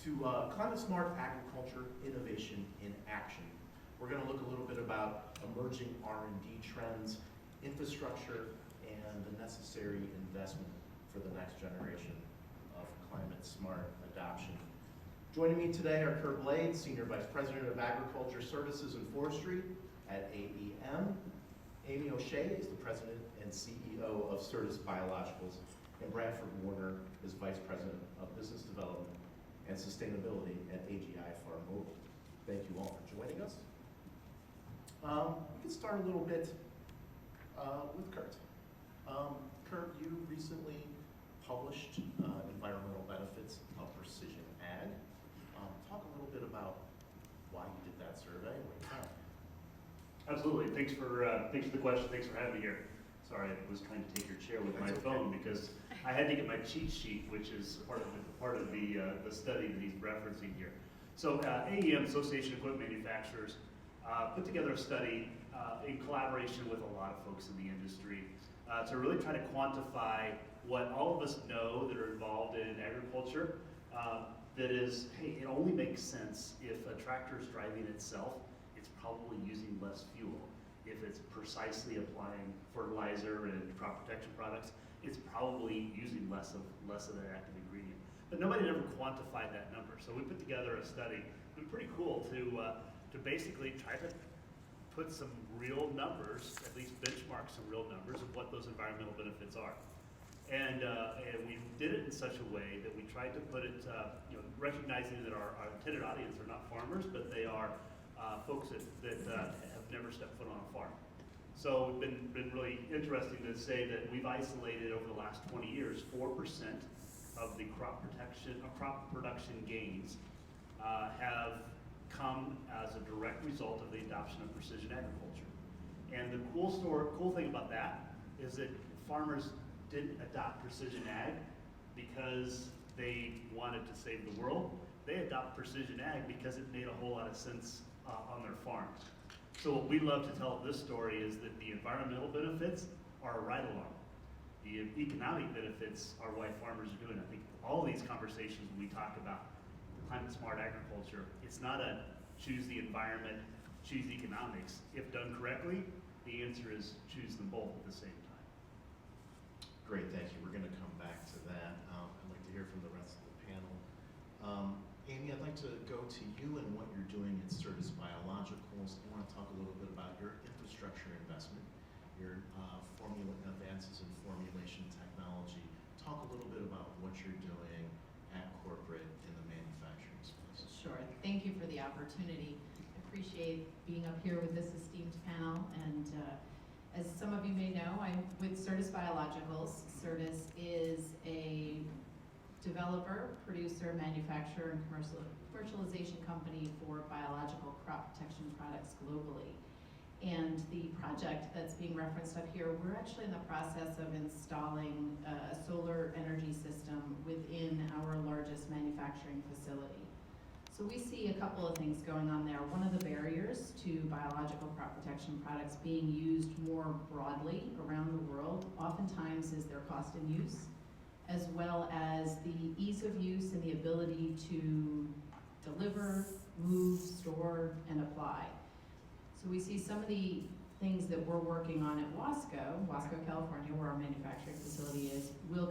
to Climate Smart Agriculture Innovation in Action. We're going to look a little bit about emerging R&D trends, infrastructure, and the necessary investment for the next generation of climate smart adoption. Joining me today are Kurt Blade, Senior Vice President of Agriculture Services and Forestry at AEM. Amy O'Shea is the President and CEO of Certus Biologicals, and Bradford Warner is Vice President of Business Development and Sustainability at AGI Farm Mobile. Thank you all for joining us. We can start a little bit with Kurt. Kurt, you recently published Environmental Benefits of Precision Ag. Talk a little bit about why you did that survey and what you found. Absolutely. Thanks for the question. Thanks for having me here. Sorry, I was trying to take your chair with my phone because I had to get my cheat sheet, which is part of the study that he's referencing here. So AEM, Association of Equipment Manufacturers, put together a study in collaboration with a lot of folks in the industry to really try to quantify what all of us know that are involved in agriculture. That is, hey, it only makes sense if a tractor is driving itself. It's probably using less fuel. If it's precisely applying fertilizer and crop protection products, it's probably using less of that active ingredient. But nobody had ever quantified that number. So we put together a study. It's been pretty cool to basically try to put some real numbers, at least benchmark some real numbers of what those environmental benefits are. And we did it in such a way that we tried to put it, recognizing that our intended audience are not farmers, but they are folks that have never stepped foot on a farm. So it's been really interesting to say that we've isolated over the last 20 years, 4% of the crop production gains have come as a direct result of the adoption of precision agriculture. And the cool thing about that is that farmers didn't adopt precision ag because they wanted to save the world. They adopt precision ag because it made a whole lot of sense on their farms. So what we love to tell this story is that the environmental benefits are a ride along. The economic benefits are why farmers are doing it. I think all of these conversations when we talk about climate smart agriculture, it's not a choose the environment, choose economics. If done correctly, the answer is choose them both at the same time. Great, thank you. We're going to come back to that. I'd like to hear from the rest of the panel. Amy, I'd like to go to you and what you're doing at Certus Biologicals. I want to talk a little bit about your infrastructure investment, your advances in formulation technology. Talk a little bit about what you're doing at corporate in the manufacturing space. Sure. Thank you for the opportunity. I appreciate being up here with this esteemed panel. And as some of you may know, I'm with Certus Biologicals. Certus is a developer, producer, manufacturer, and commercialization company for biological crop protection products globally. And the project that's being referenced up here, we're actually in the process of installing a solar energy system within our largest manufacturing facility. So we see a couple of things going on there. One of the barriers to biological crop protection products being used more broadly around the world oftentimes is their cost in use, as well as the ease of use and the ability to deliver, move, store, and apply. So we see some of the things that we're working on at Wasco, California, where our manufacturing facility is, will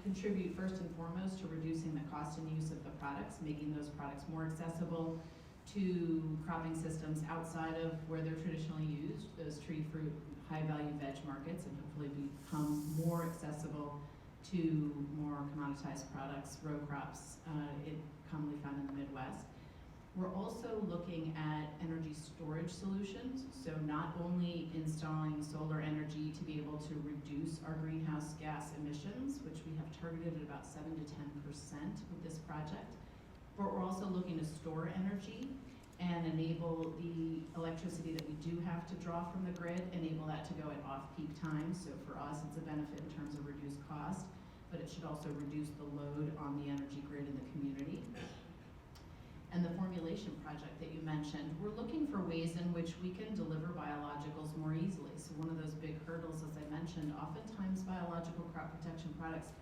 contribute first and foremost to reducing the cost and use of the products, making those products more accessible to cropping systems outside of where they're traditionally used, those tree, fruit, high-value veg markets, and hopefully become more accessible to more commoditized products, row crops, commonly found in the Midwest. We're also looking at energy storage solutions, so not only installing solar energy to be able to reduce our greenhouse gas emissions, which we have targeted at about 7 to 10% with this project, but we're also looking to store energy and enable the electricity that we do have to draw from the grid, enable that to go at off-peak times. So for us, it's a benefit in terms of reduced cost, but it should also reduce the load on the energy grid in the community. And the formulation project that you mentioned, we're looking for ways in which we can deliver biologicals more easily. So one of those big hurdles, as I mentioned, oftentimes biological crop protection products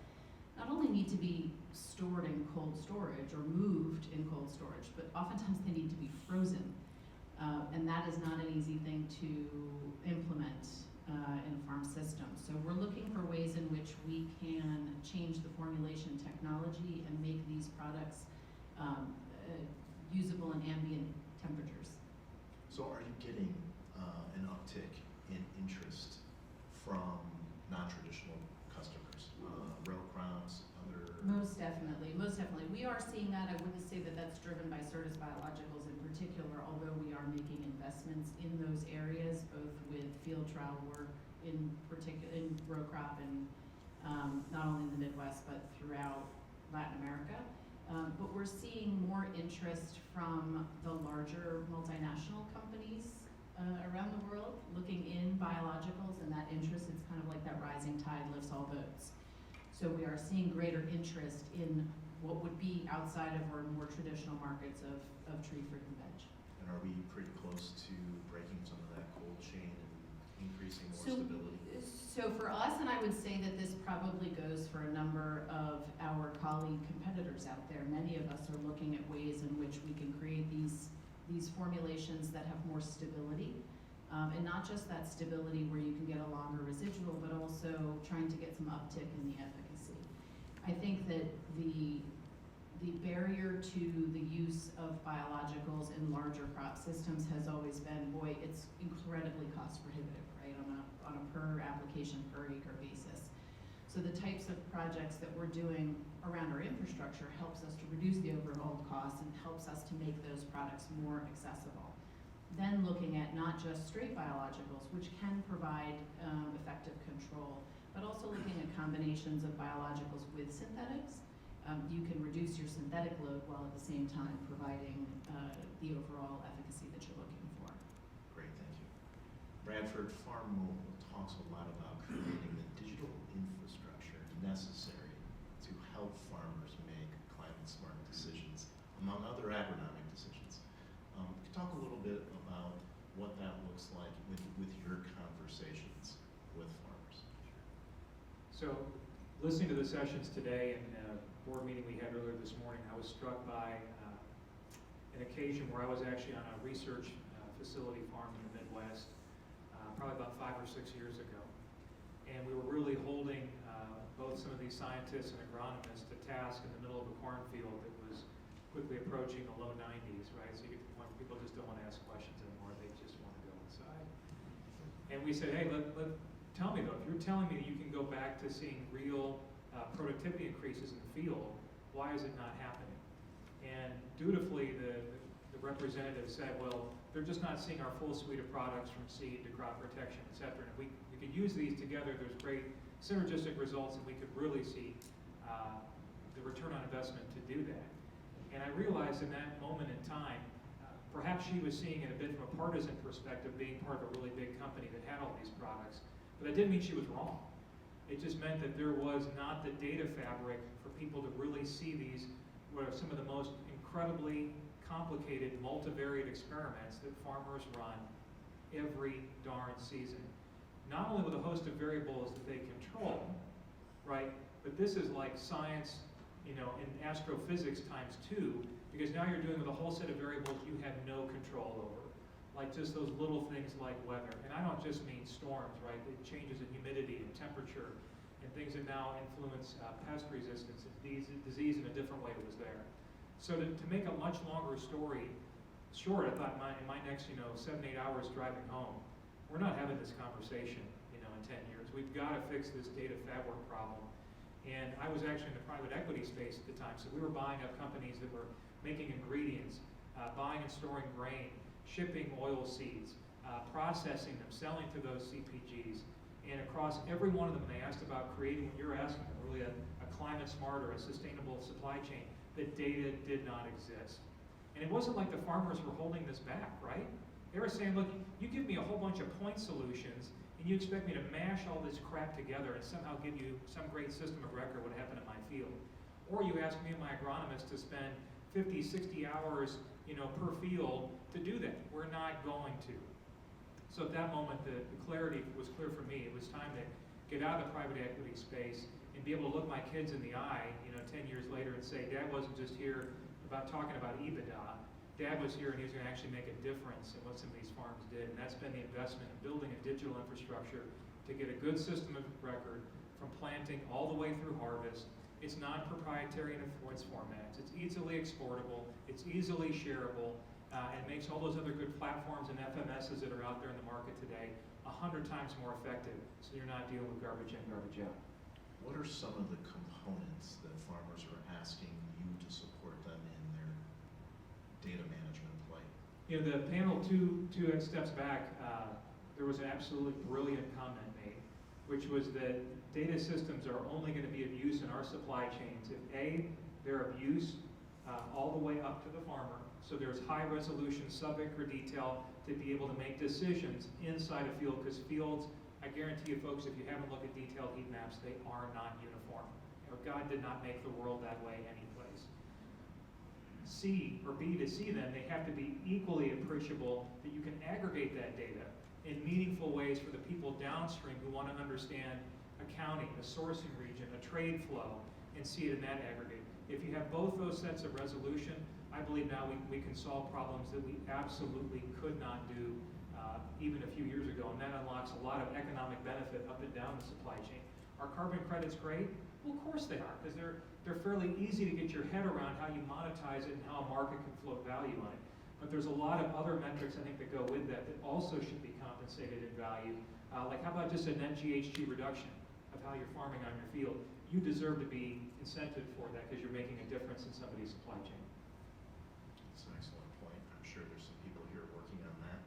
not only need to be stored in cold storage or moved in cold storage, but oftentimes they need to be frozen. And that is not an easy thing to implement in a farm system. So we're looking for ways in which we can change the formulation technology and make these products usable in ambient temperatures. So are you getting an uptick in interest from non-traditional customers, row crops, other? Most definitely, most definitely. We are seeing that. I wouldn't say that that's driven by Certus Biologicals in particular, although we are making investments in those areas, both with field trial work in particular in row crop and not only in the Midwest but throughout Latin America. But we're seeing more interest from the larger multinational companies around the world looking in biologicals, and that interest, it's kind of like that rising tide lifts all boats. So we are seeing greater interest in what would be outside of our more traditional markets of tree fruit and veg. And are we pretty close to breaking some of that cold chain and increasing more stability? So for us, and I would say that this probably goes for a number of our colleague competitors out there, many of us are looking at ways in which we can create these formulations that have more stability. And not just that stability where you can get a longer residual, but also trying to get some uptick in the efficacy. I think that the barrier to the use of biologicals in larger crop systems has always been, boy, it's incredibly cost prohibitive, right, on a per application, per acre basis. So the types of projects that we're doing around our infrastructure helps us to reduce the overall costs and helps us to make those products more accessible. Then looking at not just straight biologicals, which can provide effective control, but also looking at combinations of biologicals with synthetics. You can reduce your synthetic load while at the same time providing the overall efficacy that you're looking for. Great, thank you. Bradford Farm Mobile talks a lot about creating the digital infrastructure necessary to help farmers make climate-smart decisions, among other agronomic decisions. Could you talk a little bit about what that looks like with your conversations with farmers? So, listening to the sessions today and a board meeting we had earlier this morning, I was struck by an occasion where I was actually on a research facility farm in the Midwest, probably about 5 or 6 years ago. And we were really holding both some of these scientists and agronomists to task in the middle of a cornfield that was quickly approaching the low 90s, right? So you get to the point where people just don't want to ask questions anymore, they just want to go inside. And we said, hey, tell me though, if you're telling me that you can go back to seeing real productivity increases in the field, why is it not happening? And dutifully, the representative said, well, they're just not seeing our full suite of products from seed to crop protection, et cetera. And if we could use these together, there's great synergistic results, and we could really see the return on investment to do that. And I realized in that moment in time, perhaps she was seeing it a bit from a partisan perspective, being part of a really big company that had all these products, but that didn't mean she was wrong. It just meant that there was not the data fabric for people to really see these, what are some of the most incredibly complicated, multivariate experiments that farmers run every darn season. Not only with a host of variables that they control, right, but this is like science, in astrophysics times 2, because now you're dealing with a whole set of variables you have no control over, like just those little things like weather. And I don't just mean storms, right? It changes in humidity and temperature and things that now influence pest resistance and disease in a different way that was there. So to make a much longer story short, I thought in my next 7-8 hours driving home, we're not having this conversation in 10 years. We've got to fix this data fabric problem. And I was actually in the private equity space at the time, so we were buying up companies that were making ingredients, buying and storing grain, shipping oil seeds, processing them, selling to those CPGs. And across every one of them, they asked about creating what you're asking, really a climate smart or a sustainable supply chain. The data did not exist. And it wasn't like the farmers were holding this back, right? They were saying, look, you give me a whole bunch of point solutions, and you expect me to mash all this crap together and somehow give you some great system of record what happened in my field. Or you ask me and my agronomist to spend 50, 60 hours, per field to do that. We're not going to. So at that moment, the clarity was clear for me. It was time to get out of the private equity space and be able to look my kids in the eye, 10 years later and say, Dad wasn't just here talking about EBITDA. Dad was here and he was going to actually make a difference in what some of these farms did. And that's been the investment in building a digital infrastructure to get a good system of record from planting all the way through harvest. It's non-proprietary in its formats. It's easily exportable. It's easily shareable. And makes all those other good platforms and FMSs that are out there in the market today 100 times more effective, so you're not dealing with garbage in, garbage out. What are some of the components that farmers are asking you to support them in their data management play? The panel two steps back, there was an absolutely brilliant comment made, which was that data systems are only going to be of use in our supply chains if A, they're of use all the way up to the farmer, so there's high resolution sub-acre detail to be able to make decisions inside a field, because fields, I guarantee you folks, if you haven't looked at detailed heat maps, they are not uniform. God did not make the world that way anyplace. C, or B to C then, they have to be equally appreciable that you can aggregate that data in meaningful ways for the people downstream who want to understand accounting, the sourcing region, a trade flow, and see it in that aggregate. If you have both those sets of resolution, I believe now we can solve problems that we absolutely could not do even a few years ago, and that unlocks a lot of economic benefit up and down the supply chain. Are carbon credits great? Well, of course they are, because they're fairly easy to get your head around how you monetize it and how a market can float value on it. But there's a lot of other metrics, I think, that go with that also should be compensated in value. Like how about just a net GHG reduction of how you're farming on your field? You deserve to be incented for that because you're making a difference in somebody's supply chain. That's an excellent point. I'm sure there's some people here working on that.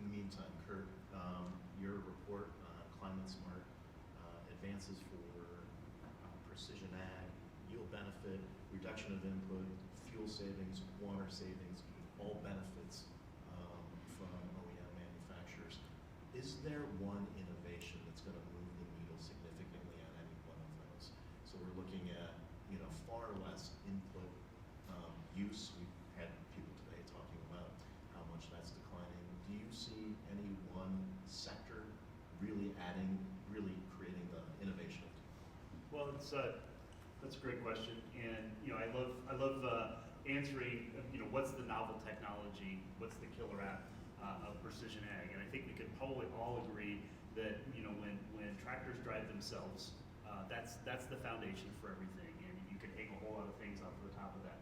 In the meantime, Kurt, your report on climate smart advances for precision ag, yield benefit, reduction of input, fuel savings, water savings, all benefits from OEM manufacturers. Is there one innovation that's going to move the needle significantly on any one of those? So we're looking at far less input use. We've had people today talking about how much that's declining. Do you see any one sector really creating the innovation? Well, that's a great question, and I love answering. What's the novel technology? What's the killer app of precision ag? And I think we could probably all agree that when tractors drive themselves, that's the foundation for everything, and you can hang a whole lot of things off the top of that.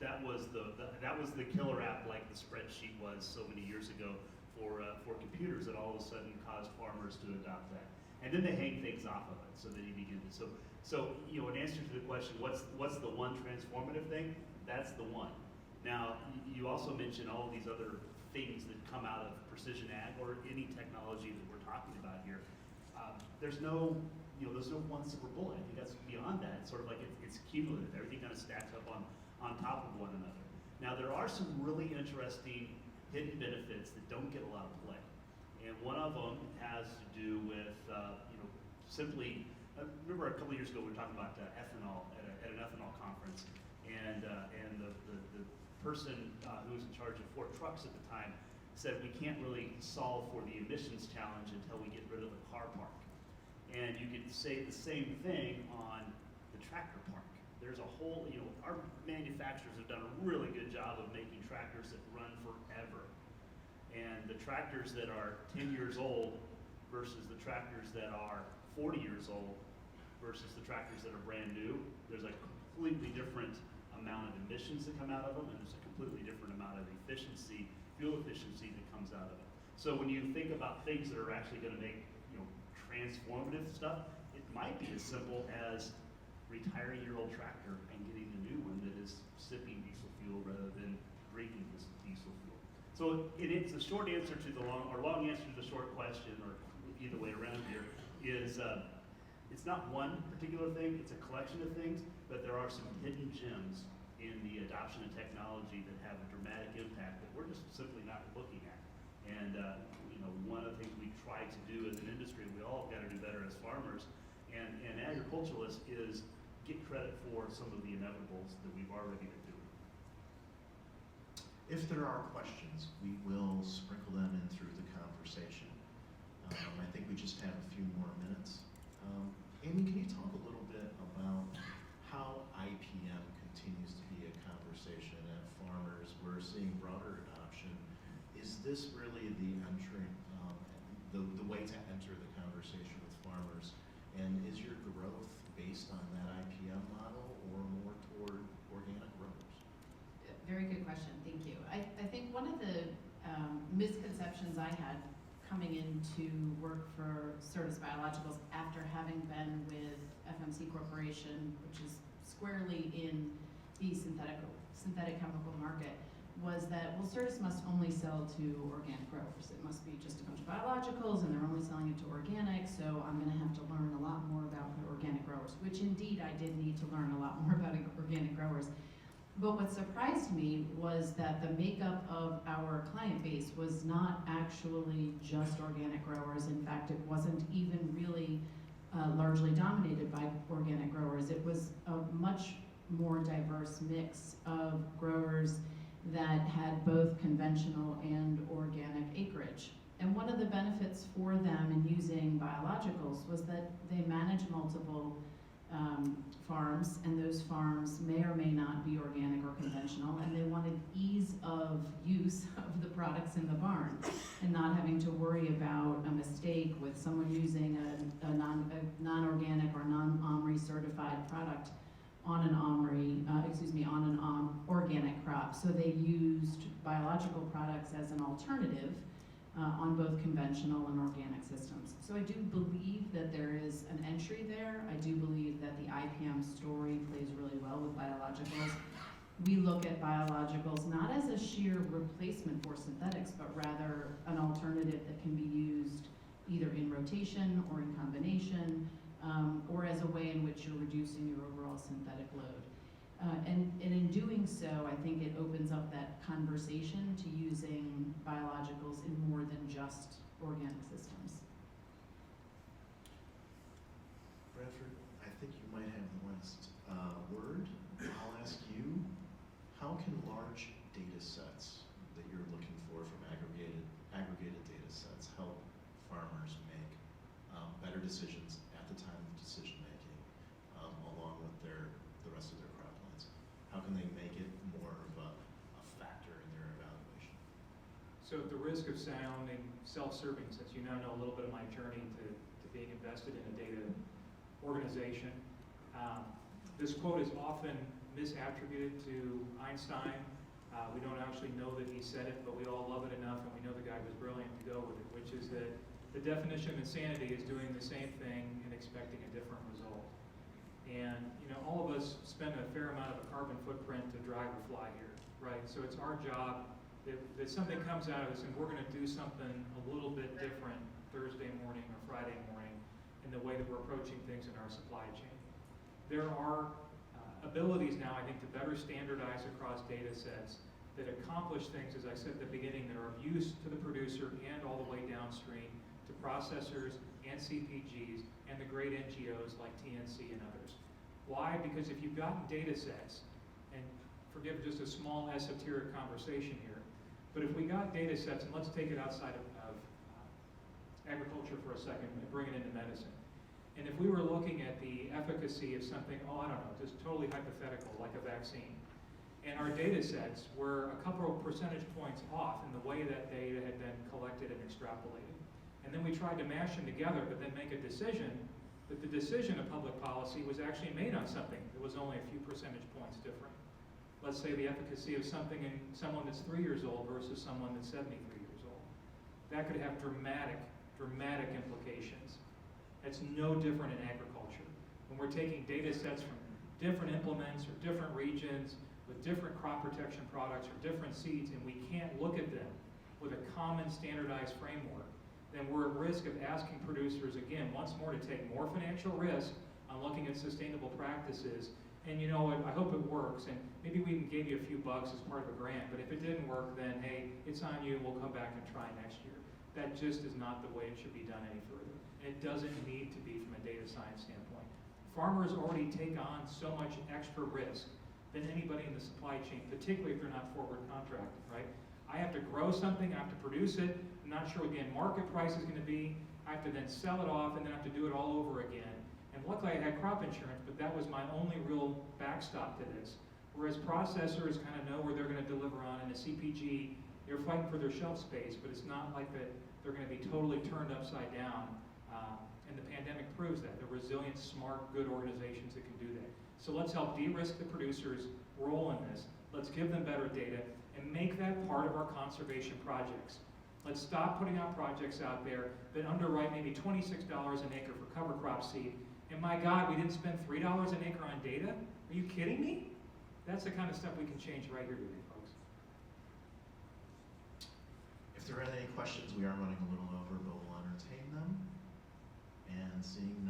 That was the killer app, like the spreadsheet was so many years ago for computers, that all of a sudden caused farmers to adopt that. And then they hang things off of it, so that you begin to. So in answer to the question, what's the one transformative thing? That's the one. Now, you also mentioned all of these other things that come out of precision ag or any technology that we're talking about here. There's no one silver bullet. I think that's beyond that. It's sort of like it's cumulative. Everything kind of stacks up on top of one another. Now, there are some really interesting hidden benefits that don't get a lot of play. And one of them has to do with, simply, I remember a couple of years ago we were talking about ethanol at an ethanol conference, and the person who was in charge of Ford Trucks at the time said we can't really solve for the emissions challenge until we get rid of the car park. And you could say the same thing on the tractor park. There's a whole, our manufacturers have done a really good job of making tractors that run forever. And the tractors that are 10 years old versus the tractors that are 40 years old versus the tractors that are brand new, there's a completely different amount of emissions that come out of them, and there's a completely different amount of efficiency, fuel efficiency that comes out of it. So when you think about things that are actually going to make transformative stuff, it might be as simple as retiring your old tractor and getting a new one that is sipping diesel fuel rather than drinking this diesel fuel. So it's a short answer to the long answer to the short question, or either way around here, is it's not one particular thing, it's a collection of things, but there are some hidden gems in the adoption of technology that have a dramatic impact that we're just simply not looking at. And one of the things we try to do as an industry, we all got to do better as farmers and agriculturalists, is get credit for some of the inevitables that we've already been doing. If there are questions, we will sprinkle them in through the conversation. I think we just have a few more minutes. Amy, can you talk a little bit about how IPM continues to be a conversation at farmers? We're seeing broader adoption. Is this really the the way to enter the conversation with farmers? And is your growth based on that IPM model or more toward organic growers? Very good question, thank you. I think one of the misconceptions I had coming into work for Certus Biologicals after having been with FMC Corporation, which is squarely in the synthetic chemical market, was that, well, Certus must only sell to organic growers. It must be just a bunch of biologicals and they're only selling it to organic, so I'm gonna have to learn a lot more about the organic growers, which indeed I did need to learn a lot more about organic growers. But what surprised me was that the makeup of our client base was not actually just organic growers. In fact, it wasn't even really largely dominated by organic growers. It was a much more diverse mix of growers that had both conventional and organic acreage. And one of the benefits for them in using biologicals was that they manage multiple farms, and those farms may or may not be organic or conventional, and they wanted ease of use of the products in the barn and not having to worry about a mistake with someone using a non-organic or non-OMRI certified product on an organic crop. So they used biological products as an alternative on both conventional and organic systems. So I do believe that there is an entry there. I do believe that the IPM story plays really well with biologicals. We look at biologicals not as a sheer replacement for synthetics, but rather an alternative that can be used either in rotation or in combination, or as a way in which you're reducing your overall synthetic load. And in doing so, I think it opens up that conversation to using biologicals in more than just organic systems. Bradford, I think you might have the last word. I'll ask you, how can large data sets that you're looking for from aggregated data sets help farmers make better decisions at the time of decision making, along with the rest of their crop lines? How can they make it more of a factor in their evaluation? So at the risk of sounding self-serving, since you now know a little bit of my journey to being invested in a data organization, this quote is often misattributed to Einstein. We don't actually know that he said it, but we all love it enough and we know the guy was brilliant to go with it, which is that the definition of insanity is doing the same thing and expecting a different result. And all of us spend a fair amount of a carbon footprint to drive or fly here, right? So it's our job that something comes out of this and we're gonna do something a little bit different Thursday morning or Friday morning in the way that we're approaching things in our supply chain. There are abilities now, I think, to better standardize across data sets that accomplish things, as I said at the beginning, that are of use to the producer and all the way downstream to processors and CPGs and the great NGOs like TNC and others. Why? Because if you've gotten data sets, and forgive just a small esoteric conversation here, but if we got data sets, and let's take it outside of agriculture for a second and bring it into medicine. And if we were looking at the efficacy of something, I don't know, just totally hypothetical, like a vaccine, and our data sets were a couple of percentage points off in the way that data had been collected and extrapolated. And then we tried to mash them together, but then make a decision, that the decision of public policy was actually made on something that was only a few percentage points different. Let's say the efficacy of something in someone that's 3 years old versus someone that's 73 years old. That could have dramatic implications. It's no different in agriculture. When we're taking data sets from different implements or different regions with different crop protection products or different seeds, and we can't look at them with a common standardized framework, then we're at risk of asking producers, again, once more to take more financial risk on looking at sustainable practices. And you know what, I hope it works, and maybe we can give you a few bucks as part of a grant, but if it didn't work, then hey, it's on you, we'll come back and try next year. That just is not the way it should be done any further. And it doesn't need to be from a data science standpoint. Farmers already take on so much extra risk than anybody in the supply chain, particularly if they're not forward contracted, right? I have to grow something, I have to produce it, I'm not sure what the end market price is going to be, I have to then sell it off, and then I have to do it all over again. And luckily I had crop insurance, but that was my only real backstop to this. Whereas processors kind of know where they're going to deliver on, and a CPG, they're fighting for their shelf space, but it's not like that they're going to be totally turned upside down. And the pandemic proves that. They're resilient, smart, good organizations that can do that. So let's help de-risk the producers' role in this. Let's give them better data and make that part of our conservation projects. Let's stop putting out projects out there that underwrite maybe $26 an acre for cover crop seed. And my God, we didn't spend $3 an acre on data? Are you kidding me? That's the kind of stuff we can change right here today, folks. If there are any questions, we are running a little over, but we'll entertain them. And seeing